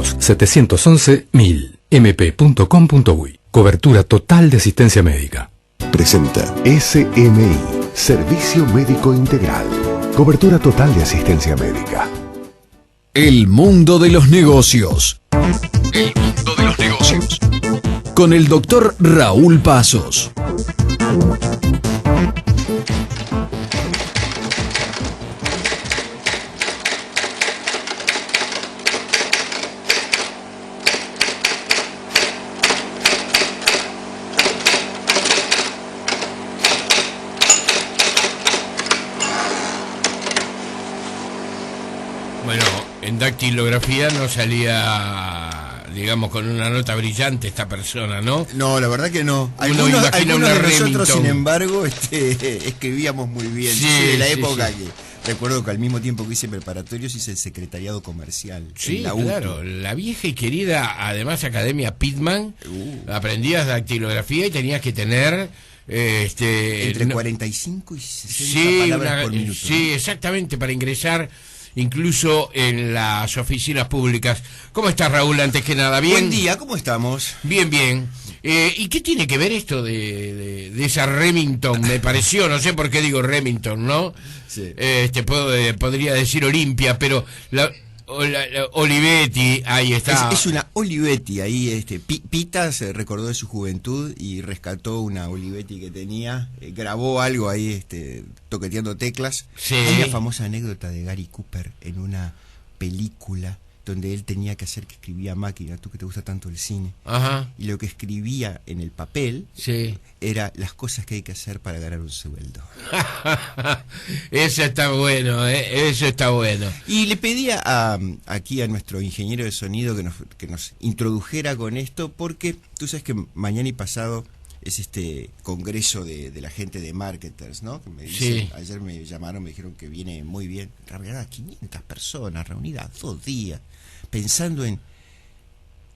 2-711-1000. mp.com.uy. Cobertura total de asistencia médica. Presenta SMI, Servicio Médico Integral. Cobertura total de asistencia médica. El mundo de los negocios. El mundo de los negocios. Con el doctor Raúl Pasos. En dactilografía no salía, digamos, con una nota brillante esta persona, ¿no? No, la verdad que no. Algunos de nosotros, sin embargo, escribíamos muy bien. Sí, de la sí, época sí. que recuerdo que al mismo tiempo que hice preparatorios hice el secretariado comercial. Sí, claro. La vieja y querida, además, Academia Pitman, aprendías dactilografía y tenías que tener... entre 45 y 60 palabras por minuto. Sí, exactamente, para ingresar... incluso en las oficinas públicas. ¿Cómo estás, Raúl? Antes que nada, ¿bien? Buen día, ¿cómo estamos? Bien, bien. ¿Y qué tiene que ver esto de esa Remington? Me pareció, no sé por qué digo Remington, ¿no? Sí. Podría decir Olimpia, pero la Olivetti, ahí está. Es una Olivetti, ahí Pita se recordó de su juventud y rescató una Olivetti que tenía, grabó algo ahí toqueteando teclas. Sí. Hay una famosa anécdota de Gary Cooper en una película donde él tenía que hacer que escribía a máquina, tú que te gusta tanto el cine. Ajá. Y lo que escribía en el papel era las cosas que hay que hacer para ganar un sueldo. Eso está bueno, eso está bueno. Y le pedía aquí a nuestro ingeniero de sonido que nos introdujera con esto, porque tú sabes que mañana y pasado es este congreso de la gente de marketers, ¿no? Que me dicen, ayer me llamaron, me dijeron que viene muy bien. En realidad 500 personas reunidas 2 días, pensando en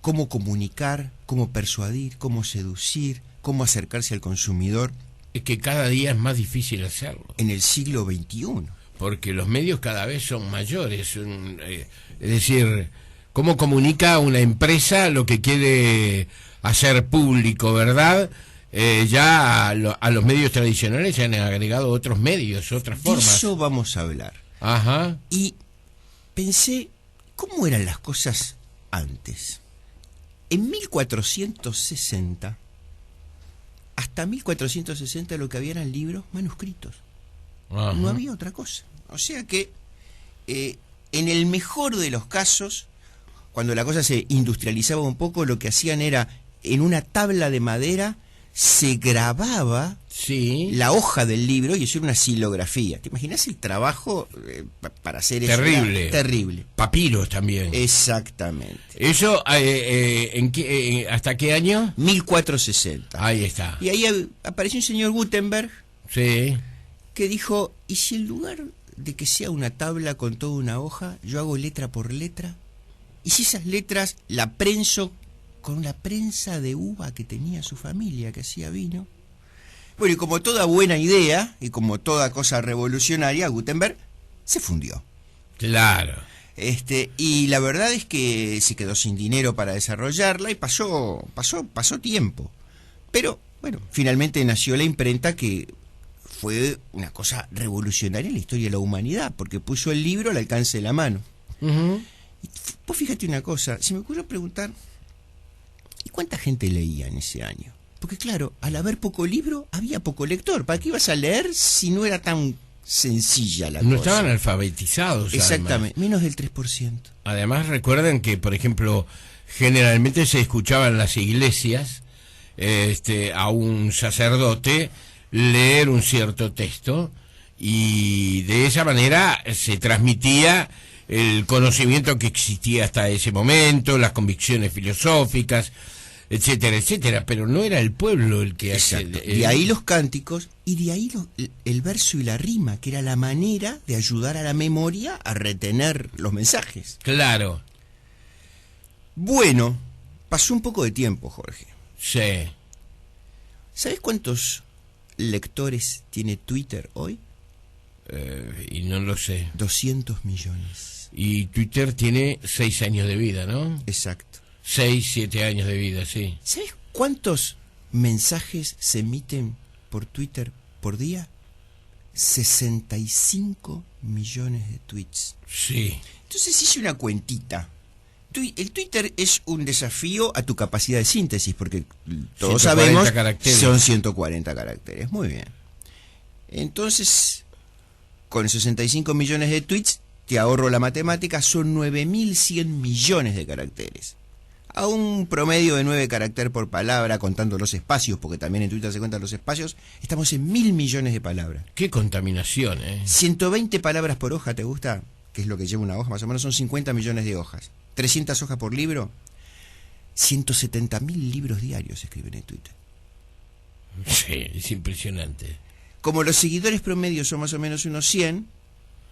cómo comunicar, cómo persuadir, cómo seducir, cómo acercarse al consumidor. Es que cada día es más difícil hacerlo. En el siglo XXI. Porque los medios cada vez son mayores. Es decir, cómo comunica una empresa lo que quiere hacer público, ¿verdad? Ya a los medios tradicionales se han agregado otros medios, otras formas. De eso vamos a hablar. Ajá. Y pensé, ¿cómo eran las cosas antes? En 1460, hasta 1460 lo que había eran libros manuscritos. Ajá. No había otra cosa. O sea que, en el mejor de los casos, cuando la cosa se industrializaba un poco, lo que hacían era, en una tabla de madera, se grababa la hoja del libro y eso era una silografía. ¿Te imaginas el trabajo para hacer eso? Terrible. Terrible. Papiros también. Exactamente. ¿Eso hasta qué año? 1460. Ahí está. Y ahí apareció un señor Gutenberg que dijo, ¿y si en lugar de que sea una tabla con toda una hoja, yo hago letra por letra? ¿Y si esas letras la prenso con la prensa de uva que tenía su familia, que hacía vino? Bueno, y como toda buena idea, y como toda cosa revolucionaria, Gutenberg se fundió. Claro. Y la verdad es que se quedó sin dinero para desarrollarla y pasó tiempo. Pero, bueno, finalmente nació la imprenta, que fue una cosa revolucionaria en la historia de la humanidad, porque puso el libro al alcance de la mano. Uh-huh. Y vos fíjate una cosa, se me ocurrió preguntar, ¿y cuánta gente leía en ese año? Porque claro, al haber poco libro, había poco lector. ¿Para qué ibas a leer si no era tan sencilla la cosa? No estaban alfabetizados. Exactamente, además. menos del 3%. Además, recuerden que, por ejemplo, generalmente se escuchaba en las iglesias a un sacerdote leer un cierto texto y de esa manera se transmitía el conocimiento que existía hasta ese momento, las convicciones filosóficas, etcétera, etcétera, pero no era el pueblo el que hacía. De ahí los cánticos y de ahí el verso y la rima, que era la manera de ayudar a la memoria a retener los mensajes. Claro. Bueno, pasó un poco de tiempo, Jorge. Sí. ¿Sabes cuántos lectores tiene Twitter hoy? Y no lo sé. 200 millones. Y Twitter tiene 6 años de vida, ¿no? Exacto. 6, 7 años de vida, sí. ¿Sabes cuántos mensajes se emiten por Twitter por día? 65 millones de tweets. Sí. Entonces hice una cuentita. El Twitter es un desafío a tu capacidad de síntesis, porque todos 140 sabemos caracteres. son 140 caracteres. Muy bien. Entonces, con 65 millones de tweets, te ahorro la matemática, son 9.100 millones de caracteres. A un promedio de 9 caracteres por palabra, contando los espacios, porque también en Twitter se cuentan los espacios, estamos en 1.000 millones de palabras. Qué contaminación, 120 palabras por hoja, ¿te gusta? Que es lo que lleva una hoja, más o menos son 50 millones de hojas. 300 hojas por libro. 170.000 libros diarios se escriben en Twitter. Sí, es impresionante. Como los seguidores promedios son más o menos unos 100,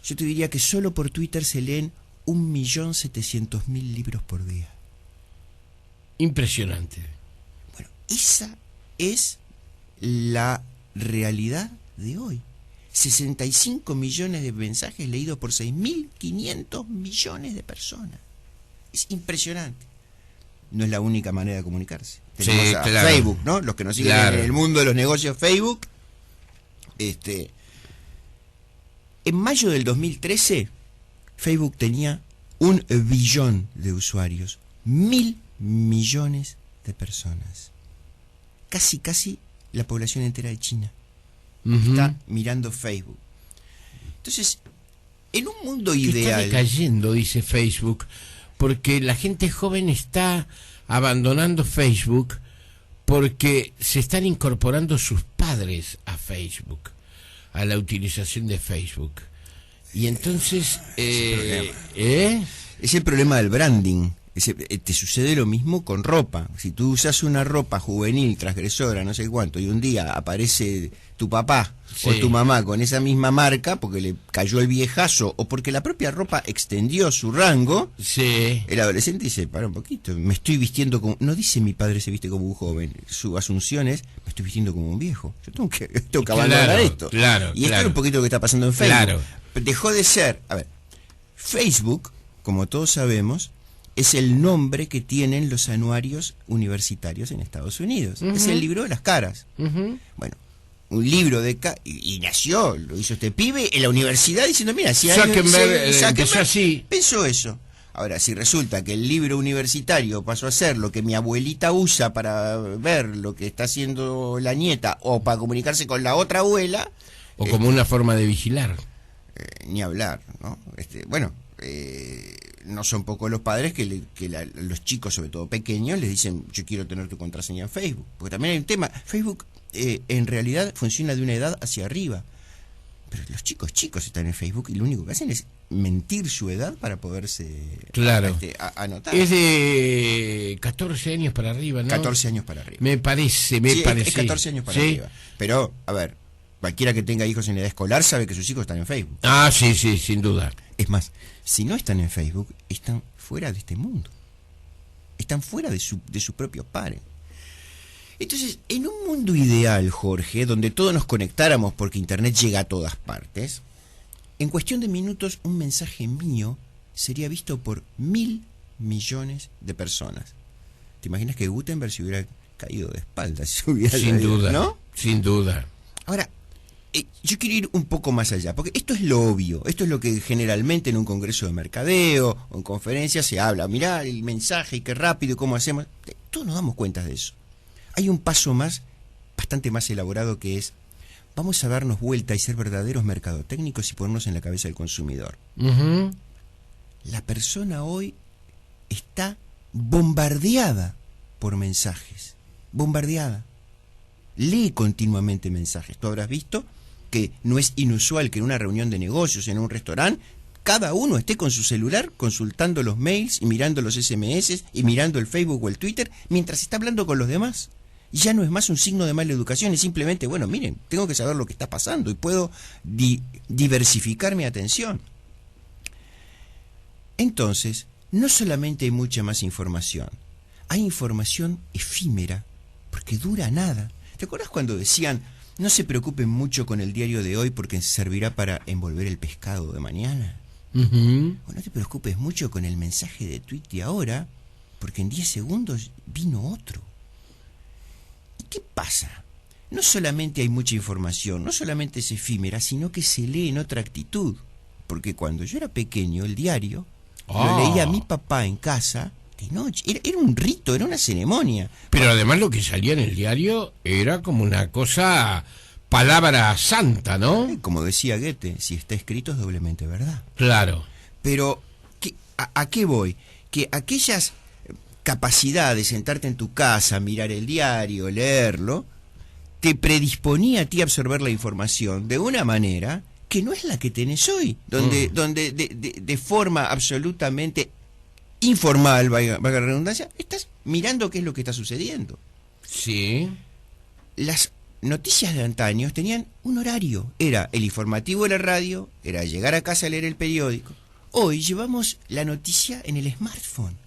yo te diría que solo por Twitter se leen 1.700.000 libros por día. Impresionante. Bueno, esa es la realidad de hoy. 65 millones de mensajes leídos por 6.500 millones de personas. Es impresionante. No es la única manera de comunicarse. Tenemos Sí, a claro. Facebook, ¿no? Los que nos siguen Claro. en el mundo de los negocios, Facebook. En mayo del 2013, Facebook tenía 1 billón de usuarios. 1.000 millones de personas. Casi la población entera de China está mirando Facebook. Entonces, en un mundo Que está ideal... decayendo, dice Facebook, porque la gente joven está abandonando Facebook porque se están incorporando sus padres a Facebook, a la utilización de Facebook. Y entonces... Es el problema del branding. Te sucede lo mismo con ropa. Si tú usas una ropa juvenil, transgresora, no sé cuánto, y un día aparece tu papá o Sí. tu mamá con esa misma marca porque le cayó el viejazo o porque la propia ropa extendió su rango, Sí. el adolescente dice, para un poquito, me estoy vistiendo como... No dice mi padre se viste como un joven, su asunción es, me estoy vistiendo como un viejo. Yo tengo que abandonar Claro, esto. claro, Y esto claro. es un poquito lo que está pasando en Facebook. Claro. Dejó de ser... A ver, Facebook, como todos sabemos, es el nombre que tienen los anuarios universitarios en Estados Unidos. Es el libro de las caras. Bueno, un libro de... Y nació, lo hizo este pibe en la universidad diciendo, mira, si Zuckerberg empezó así. Pensó eso. Ahora, si resulta que el libro universitario pasó a ser lo que mi abuelita usa para ver lo que está haciendo la nieta o para comunicarse con la otra abuela, O como una forma de vigilar. ni hablar, ¿no? No son pocos los padres que los chicos, sobre todo pequeños, les dicen, yo quiero tener tu contraseña en Facebook. Porque también hay un tema, Facebook en realidad funciona de una edad hacia arriba. Pero los chicos están en Facebook y lo único que hacen es mentir su edad para poderse Claro. anotar. Es de 14 años para arriba, ¿no? 14 años para arriba. Me parece. Sí, es 14 años para arriba. Pero, a ver, cualquiera que tenga hijos en edad escolar sabe que sus hijos están en Facebook. Ah, sí, sin duda. Es más, si no están en Facebook, están fuera de este mundo. Están fuera de sus propios pares. Entonces, en un mundo ideal, Jorge, donde todos nos conectáramos porque Internet llega a todas partes, en cuestión de minutos un mensaje mío sería visto por 1.000 millones de personas. ¿Te imaginas que Gutenberg se hubiera caído de espaldas? Sin duda, ¿no? sin duda. Ahora, yo quiero ir un poco más allá, porque esto es lo obvio, esto es lo que generalmente en un congreso de mercadeo o en conferencias se habla. Mirá el mensaje y qué rápido, cómo hacemos. Todos nos damos cuenta de eso. Hay un paso más, bastante más elaborado, que es, vamos a darnos vuelta y ser verdaderos mercadotécnicos y ponernos en la cabeza del consumidor. La persona hoy está bombardeada por mensajes, bombardeada. Lee continuamente mensajes. Tú habrás visto que no es inusual que en una reunión de negocios, en un restaurante, cada uno esté con su celular consultando los mails y mirando los SMS y mirando el Facebook o el Twitter mientras está hablando con los demás. Y ya no es más un signo de mala educación, es simplemente, bueno, miren, tengo que saber lo que está pasando y puedo diversificar mi atención. Entonces, no solamente hay mucha más información, hay información efímera, porque dura nada. ¿Te acuerdas cuando decían, no se preocupen mucho con el diario de hoy porque servirá para envolver el pescado de mañana? Ujú. O no te preocupes mucho con el mensaje de tweet de ahora, porque en 10 segundos vino otro. ¿Y qué pasa? No solamente hay mucha información, no solamente es efímera, sino que se lee en otra actitud. Porque cuando yo era pequeño, el diario lo leía mi papá en casa de noche. Era un rito, era una ceremonia. Pero además lo que salía en el diario era como una cosa, palabra santa, ¿no? Como decía Goethe, si está escrito es doblemente verdad. Claro. Pero, ¿a qué voy? Que aquellas capacidades de sentarte en tu casa, mirar el diario, leerlo, te predisponía a ti a absorber la información de una manera que no es la que tenés hoy, donde de forma absolutamente informal, valga la redundancia, estás mirando qué es lo que está sucediendo. Sí. Las noticias de antaño tenían un horario, era el informativo de la radio, era llegar a casa a leer el periódico. Hoy llevamos la noticia en el smartphone.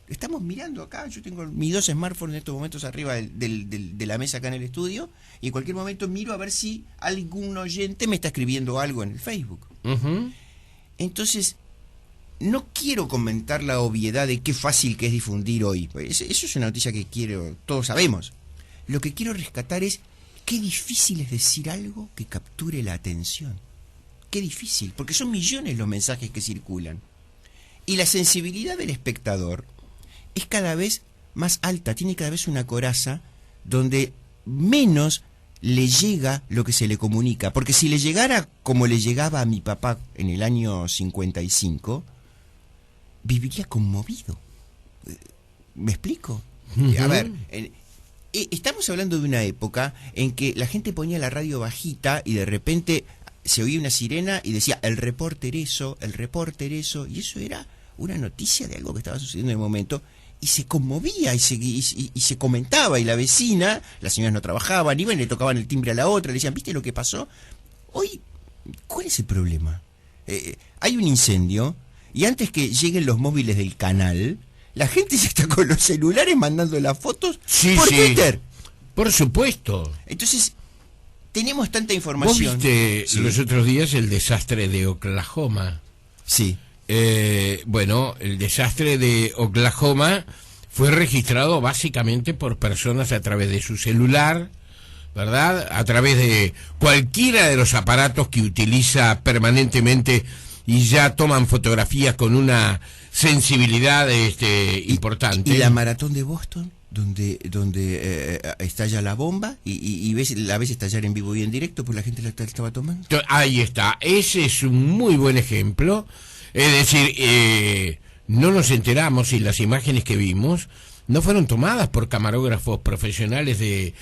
Estamos mirando acá, yo tengo mis 2 smartphones en estos momentos arriba de la mesa acá en el estudio, y en cualquier momento miro a ver si algún oyente me está escribiendo algo en el Facebook. Ujú. Entonces, no quiero comentar la obviedad de qué fácil que es difundir hoy. Eso es una noticia que todos sabemos. Lo que quiero rescatar es qué difícil es decir algo que capture la atención. Qué difícil, porque son millones los mensajes que circulan. Y la sensibilidad del espectador es cada vez más alta, tiene cada vez una coraza donde menos le llega lo que se le comunica. Porque si le llegara como le llegaba a mi papá en el año 55, viviría conmovido. ¿Me explico? A ver, estamos hablando de una época en que la gente ponía la radio bajita y de repente se oía una sirena y decía el repórter eso, y eso era una noticia de algo que estaba sucediendo en el momento, y se conmovía y se comentaba, y la vecina, las señoras no trabajaban, iban y le tocaban el timbre a la otra, le decían, ¿viste lo que pasó? Hoy, ¿cuál es el problema? Hay un incendio, y antes que lleguen los móviles del canal, la gente ya está con los celulares mandando las fotos por Twitter. Por supuesto. Entonces, tenemos tanta ¿Vos información. viste Sí. los otros días el desastre de Oklahoma? Sí. Bueno, el desastre de Oklahoma fue registrado básicamente por personas a través de su celular, ¿verdad? A través de cualquiera de los aparatos que utiliza permanentemente y ya toman fotografías con una sensibilidad importante. ¿Y la maratón de Boston? Donde estalla la bomba y la ves estallar en vivo y en directo, pues la gente la estaba tomando. Ahí está, ese es un muy buen ejemplo. Es decir, no nos enteramos y las imágenes que vimos no fueron tomadas por camarógrafos profesionales de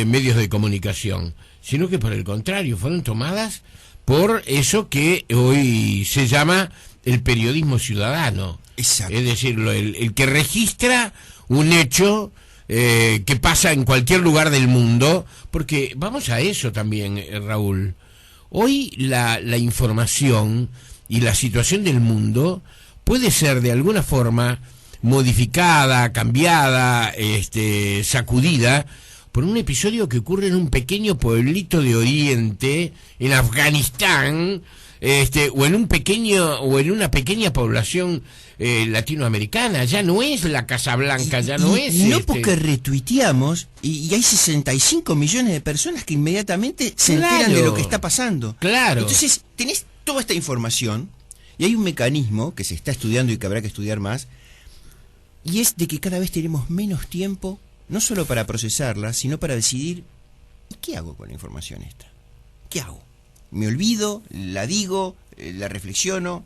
medios de comunicación, sino que por el contrario, fueron tomadas por eso que hoy se llama el periodismo ciudadano. Exacto. Es decir, el que registra un hecho que pasa en cualquier lugar del mundo, porque vamos a eso también, Raúl. Hoy la información y la situación del mundo puede ser de alguna forma modificada, cambiada, sacudida por un episodio que ocurre en un pequeño pueblito de Oriente, en Afganistán, o en una pequeña población latinoamericana. Ya no es la Casa Blanca, ya no es. No porque retuiteamos y hay 65 millones de personas que inmediatamente se enteran de lo que está pasando. Claro. Entonces, tenés toda esta información y hay un mecanismo que se está estudiando y que habrá que estudiar más, y es de que cada vez tenemos menos tiempo, no solo para procesarla, sino para decidir, ¿y qué hago con la información esta? ¿Qué hago? ¿Me olvido? ¿La digo? ¿La reflexiono?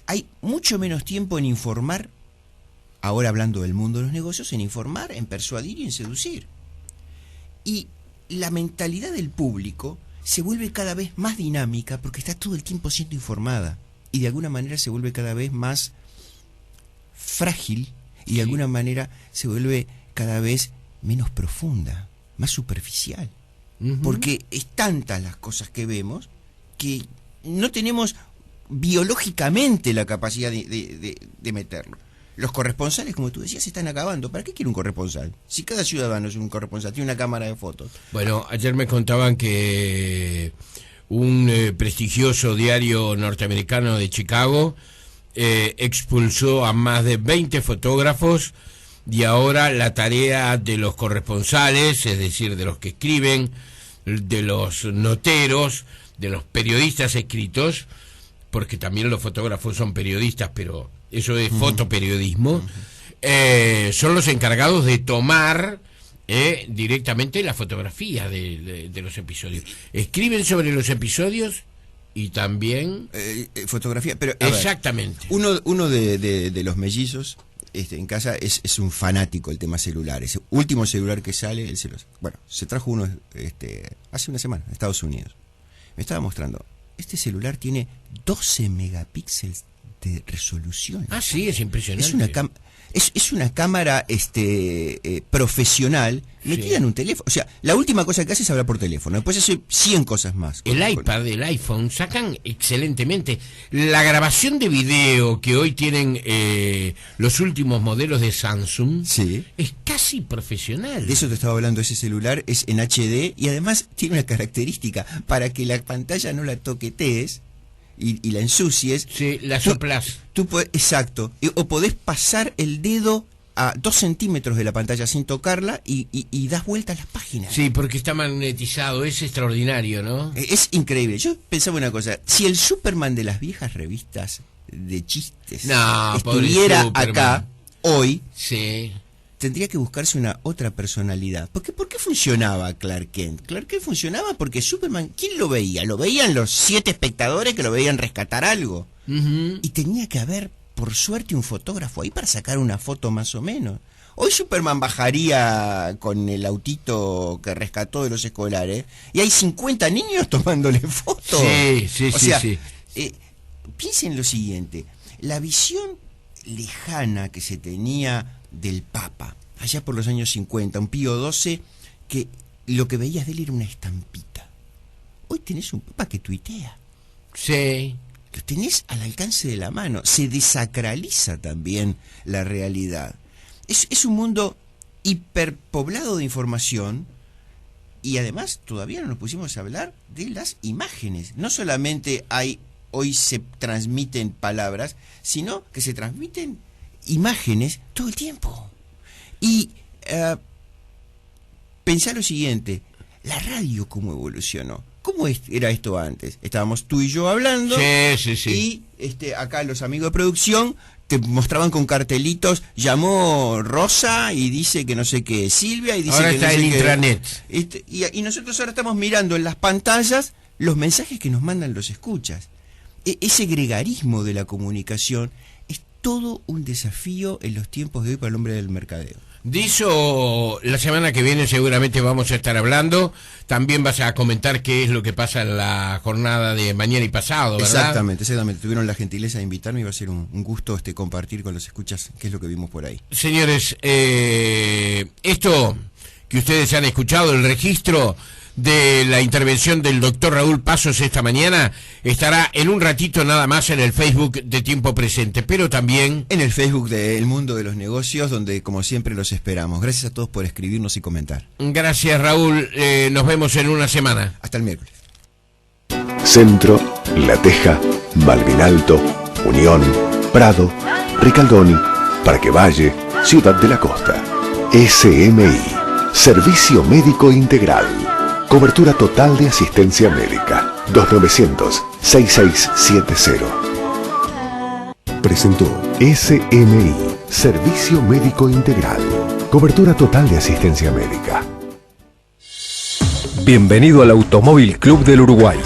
Hay mucho menos tiempo en informar, ahora hablando del mundo de los negocios, en informar, en persuadir y en seducir. Y la mentalidad del público se vuelve cada vez más dinámica porque está todo el tiempo siendo informada, y de alguna manera se vuelve cada vez más frágil y de alguna manera se vuelve cada vez menos profunda, más superficial. Porque es tantas las cosas que vemos que no tenemos biológicamente la capacidad de meterlo. Los corresponsales, como tú decías, se están acabando. ¿Para qué quiere un corresponsal? Si cada ciudadano es un corresponsal, tiene una cámara de fotos. Bueno, ayer me contaban que un prestigioso diario norteamericano de Chicago expulsó a más de 20 fotógrafos, y ahora la tarea de los corresponsales, es decir, de los que escriben, de los noteros, de los periodistas escritos, porque también los fotógrafos son periodistas, pero eso es fotoperiodismo, son los encargados de tomar directamente la fotografía de los episodios. Escriben sobre los episodios y también fotografía, pero exactamente. Uno de los mellizos en casa es un fanático del tema celulares. El último celular que sale, se trajo uno hace una semana, en Estados Unidos. Me estaba mostrando, este celular tiene 12 megapíxeles de resolución. Ah, sí, es impresionante. Es una cámara profesional metida en un teléfono. O sea, la última cosa que hace es hablar por teléfono. Después hace 100 cosas más. El iPad, el iPhone sacan excelentemente. La grabación de video que hoy tienen los últimos modelos de Samsung es casi profesional. De eso te estaba hablando. Ese celular es en HD y además tiene una característica. Para que la pantalla no la toquetees y la ensucies, la soplás. Exacto. O podés pasar el dedo a 2 centímetros de la pantalla sin tocarla y das vueltas las páginas. Sí, porque está magnetizado, es extraordinario, ¿no? Es increíble. Yo pensaba una cosa, si el Superman de las viejas revistas de chistes estuviera acá hoy, tendría que buscarse una otra personalidad. ¿Por qué funcionaba Clark Kent? Clark Kent funcionaba porque Superman, ¿quién lo veía? Lo veían los 7 espectadores que lo veían rescatar algo. Y tenía que haber, por suerte, un fotógrafo ahí para sacar una foto más o menos. Hoy Superman bajaría con el autito que rescató de los escolares y hay 50 niños tomándole fotos. Sí. Piensen lo siguiente, la visión lejana que se tenía del Papa, allá por los años 50, un Pío XII, que lo que veías de él era una estampita. Hoy tenés un Papa que tuitea. Sí. Lo tenés al alcance de la mano. Se desacraliza también la realidad. Es un mundo hiperpoblado de información y además todavía no nos pusimos a hablar de las imágenes. No solamente hoy se transmiten palabras, sino que se transmiten imágenes todo el tiempo. Y pensá lo siguiente, la radio cómo evolucionó. ¿Cómo era esto antes? Estábamos tú y yo hablando y acá los amigos de producción te mostraban con cartelitos, llamó Rosa y dice que no sé qué, Silvia y dice ahora que está no sé el qué. intranet. Y nosotros ahora estamos mirando en las pantallas los mensajes que nos mandan los escuchas. Ese gregarismo de la comunicación es todo un desafío en los tiempos de hoy para el hombre del mercadeo. De eso la semana que viene seguramente vamos a estar hablando. También vas a comentar qué es lo que pasa en la jornada de mañana y pasado, ¿verdad? Exactamente. Tuvieron la gentileza de invitarme y va a ser un gusto compartir con los escuchas qué es lo que vimos por ahí. Señores, esto que ustedes han escuchado, el registro de la intervención del doctor Raúl Pazos esta mañana, estará en un ratito nada más en el Facebook de Tiempo Presente, pero también en el Facebook de El Mundo de los Negocios, donde como siempre los esperamos. Gracias a todos por escribirnos y comentar. Gracias, Raúl, nos vemos en una semana. Hasta el miércoles. Centro, La Teja, Malvin Alto, Unión, Prado, Ricaldoni, Parque Valle, Ciudad de la Costa. SMI, Servicio Médico Integral. Cobertura total de asistencia médica. 2900-6670. Presentó SMI, Servicio Médico Integral. Cobertura total de asistencia médica. Bienvenido al Automóvil Club del Uruguay.